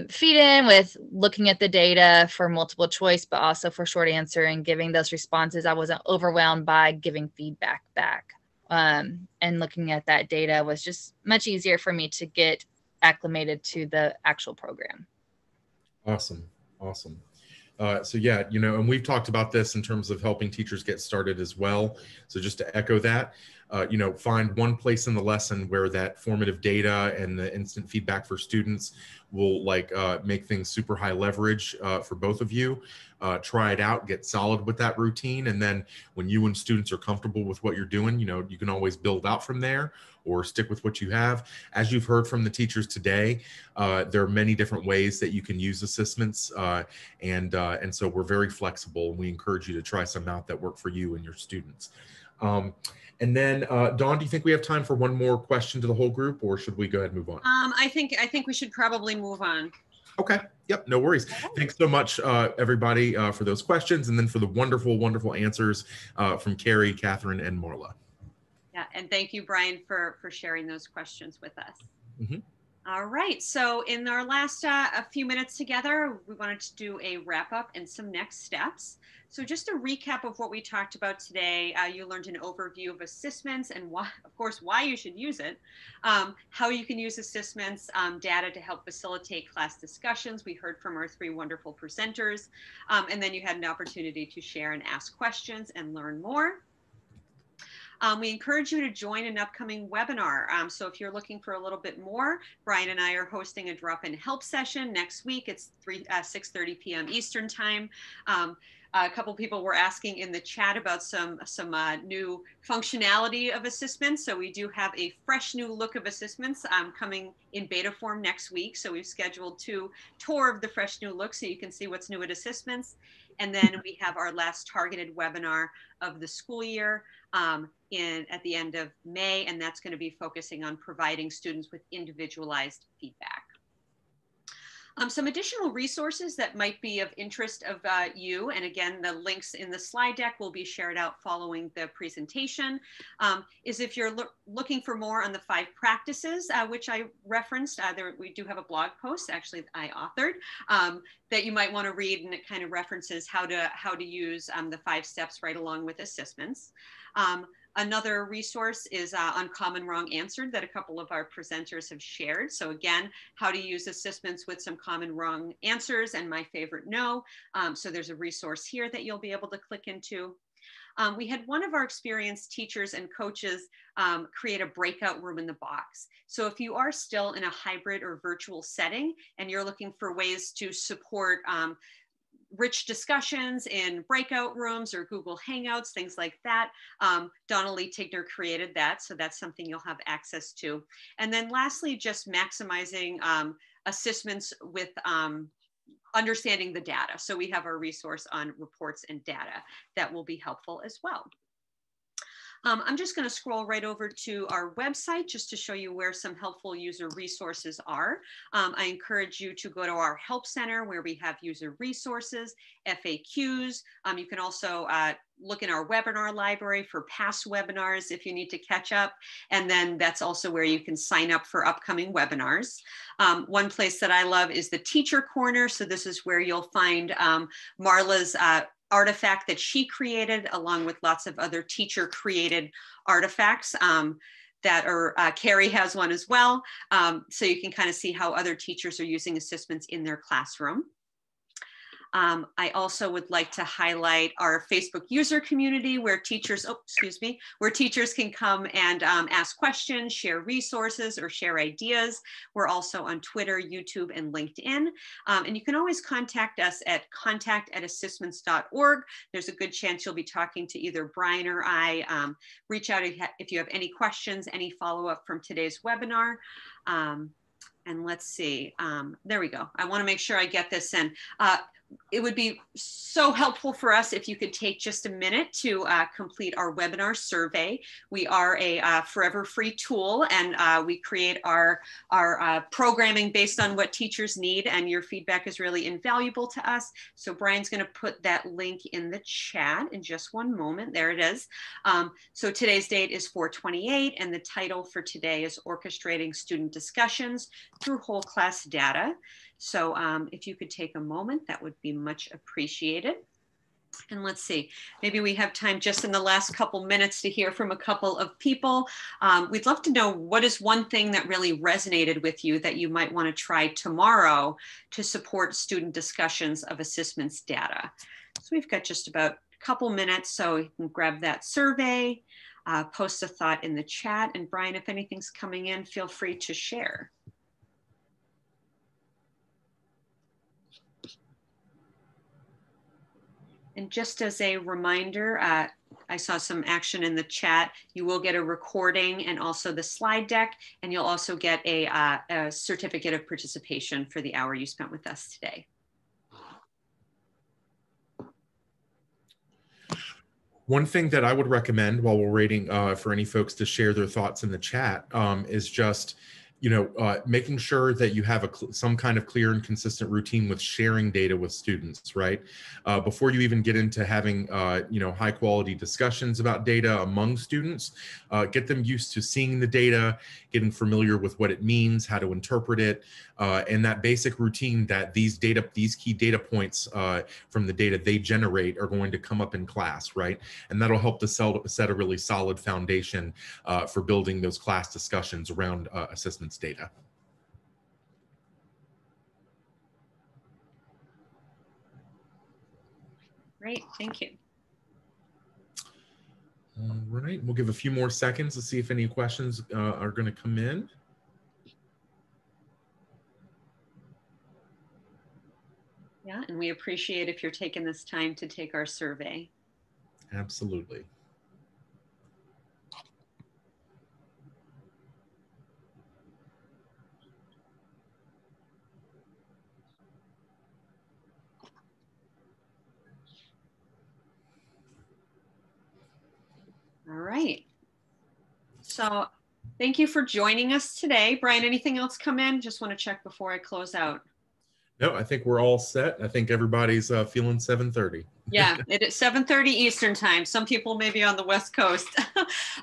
feed in with looking at the data for multiple choice, but also for short answer and giving those responses. I wasn't overwhelmed by giving feedback back. And looking at that data was just much easier for me to get acclimated to the actual program. Awesome. So yeah, and we've talked about this in terms of helping teachers get started as well. So just to echo that, find one place in the lesson where that formative data and the instant feedback for students will make things super high leverage for both of you. Try it out, get solid with that routine. And then when you and students are comfortable with what you're doing, you can always build out from there or stick with what you have. As you've heard from the teachers today, there are many different ways that you can use assessments. And so we're very flexible, and we encourage you to try some out that work for you and your students. And then, Dawn, do you think we have time for one more question to the whole group, or should we go ahead and move on? I think we should probably move on. Okay. Yep. No worries. Thanks so much, everybody, for those questions, and then for the wonderful, wonderful answers from Carrie, Catherine, and Marla. Yeah, and thank you, Brian, for sharing those questions with us. Mm-hmm. All right. So in our last a few minutes together, we wanted to do a wrap up and some next steps. So just a recap of what we talked about today, you learned an overview of assessments and why, of course, why you should use it, how you can use assessments data to help facilitate class discussions. We heard from our 3 wonderful presenters, and then you had an opportunity to share and ask questions and learn more. We encourage you to join an upcoming webinar. So if you're looking for a little bit more, Brian and I are hosting a drop-in help session next week. It's 6:30 p.m. Eastern time. A couple people were asking in the chat about some new functionality of assessments. So we do have a fresh new look of assessments coming in beta form next week. So we've scheduled 2 tour of the fresh new look so you can see what's new at assessments. And then we have our last targeted webinar of the school year at the end of May, and that's going to be focusing on providing students with individualized feedback. Some additional resources that might be of interest of you, and again, the links in the slide deck will be shared out following the presentation, is if you're looking for more on the 5 practices, which I referenced, we do have a blog post, actually I authored, that you might want to read, and it kind of references how to use the 5 steps right along with assessments. Another resource is on Common Wrong Answered that a couple of our presenters have shared. So again, how to use assessments with some common wrong answers and my favorite no. So there's a resource here that you'll be able to click into. We had one of our experienced teachers and coaches create a breakout room in the box. So if you are still in a hybrid or virtual setting and you're looking for ways to support rich discussions in breakout rooms or Google Hangouts, things like that. Donnelly Tigner created that, so that's something you'll have access to. And then lastly, just maximizing assessments with understanding the data. So we have a resource on reports and data that will be helpful as well. I'm just going to scroll right over to our website just to show you where some helpful user resources are. I encourage you to go to our Help Center where we have user resources, FAQs. You can also look in our webinar library for past webinars if you need to catch up. And then that's also where you can sign up for upcoming webinars. One place that I love is the Teacher Corner. So this is where you'll find Marla's artifact that she created along with lots of other teacher created artifacts that are, Carrie has one as well. So you can kind of see how other teachers are using assessments in their classroom. I also would like to highlight our Facebook user community where teachers, where teachers can come and ask questions, share resources, or share ideas. We're also on Twitter, YouTube, and LinkedIn. And you can always contact us at contact@assistments.org. There's a good chance you'll be talking to either Brian or I. Reach out if you have any questions, any follow-up from today's webinar. And let's see, there we go. I wanna make sure I get this in. It would be so helpful for us if you could take just a minute to complete our webinar survey. We are a forever free tool, and we create our programming based on what teachers need, and your feedback is really invaluable to us. So Brian's going to put that link in the chat in just one moment. There it is. So today's date is 4/28, and the title for today is Orchestrating Student Discussions Through Whole Class Data. So if you could take a moment, that would be much appreciated. And let's see, maybe we have time just in the last couple minutes to hear from a couple of people. We'd love to know what is one thing that really resonated with you that you might want to try tomorrow to support student discussions of assessments data. So we've got just about a couple minutes, so you can grab that survey, post a thought in the chat. And Brian, if anything's coming in, feel free to share. And just as a reminder, I saw some action in the chat. You will get a recording and also the slide deck, and you'll also get a certificate of participation for the hour you spent with us today. One thing that I would recommend while we're waiting for any folks to share their thoughts in the chat is just, making sure that you have some kind of clear and consistent routine with sharing data with students, right? Before you even get into having, high quality discussions about data among students, get them used to seeing the data, getting familiar with what it means, how to interpret it, and that basic routine that these key data points from the data they generate are going to come up in class, right? And that'll help to set a really solid foundation for building those class discussions around assessments data. Great, thank you. All right, we'll give a few more seconds to see if any questions are going to come in. Yeah, and we appreciate if you're taking this time to take our survey. Absolutely. All right. So thank you for joining us today. Brian, anything else come in? Just want to check before I close out. No, I think we're all set. I think everybody's feeling 7:30. Yeah, it is 7:30 Eastern time. Some people may be on the West Coast.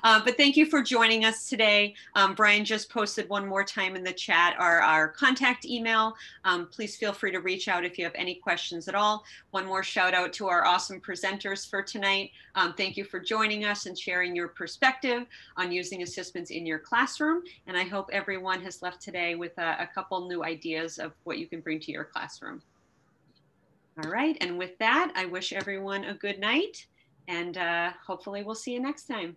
But thank you for joining us today. Brian just posted one more time in the chat our contact email. Please feel free to reach out if you have any questions at all. One more shout out to our awesome presenters for tonight. Thank you for joining us and sharing your perspective on using assessments in your classroom. And I hope everyone has left today with a couple new ideas of what you can bring to your classroom. All right, and with that, I wish everyone a good night, and hopefully we'll see you next time.